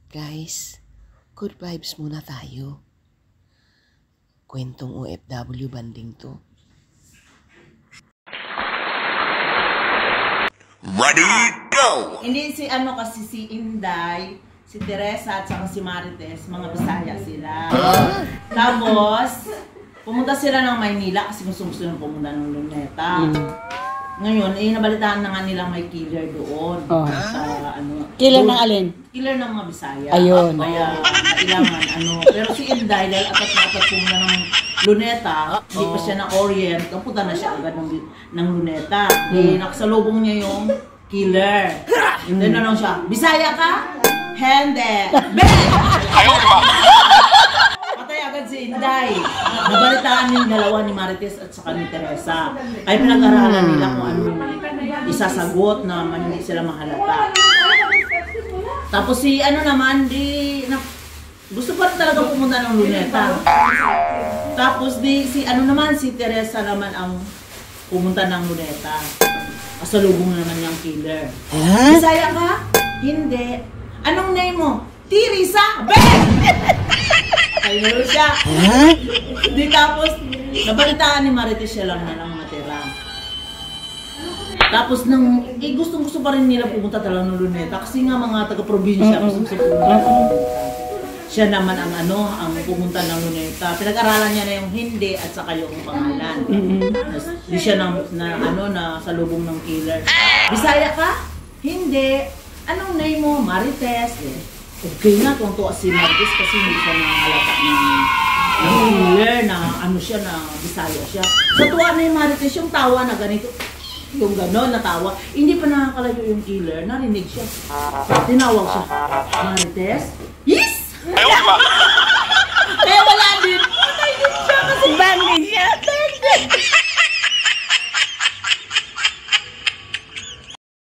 Guys, good vibes muna tayo. Kwentong OFW banding to. Ready, go! Hindi kasi si Inday, si Teresa at saka si Marites, mga Bisaya sila. Tapos, pumunta sila ng Maynila kasi gusto nang pumunta ng Luneta. Ngayon, nabalitaan na nga nilang may killer doon. Sa Killer ng alin? Killer ng mga Bisaya. Ayun. Kaya, kailangan Pero si Inday, dahil atat na atat pumunta ng Luneta, hindi pa siya na-orient, kapunta na siya agad ng Luneta. Nakasalubong niya yung killer. Then ano siya, Bisaya ka? Hindi. Bang! Patay agad si Inday. Nabalitaan yung dalawa ni Marites at saka ni Teresa. Ay pinag-aralan nila kung ano isasagot na hindi sila mahalata. Tapos si gusto pa rin talaga pumunta ng Luneta. Tapos si Teresa naman ang pumunta ng Luneta. Kasalubong naman niyang killer. Bisaya ka? Hindi. Anong name mo? Teresa! Bang! Ayun siya. Tapos, nabalitaan ni Marites siya lang na lang matira. Tapos, gustong-gusto pa rin nila pumunta talaga ng Luneta. Kasi nga mga taga-probinsya gusto pumunta. Siya naman ang pumunta ng Luneta. Pinag-aralan niya na yung hindi at saka yung pangalan. Di siya na salubong ng killer. Bisaya ka? Hindi. Anong name mo? Marites. Okay na, tuwang-tuwa si Marites kasi hindi siya nakahalata ng killer na na Bisaya siya. Sa tuwa na yung Marites, yung tawa na ganito, yung gano'n na tawa, hindi pa nakakalayo yung killer, narinig siya. Tinawag siya, Marites? Yes! Kaya wala din. Patay din siya kasi bandit siya.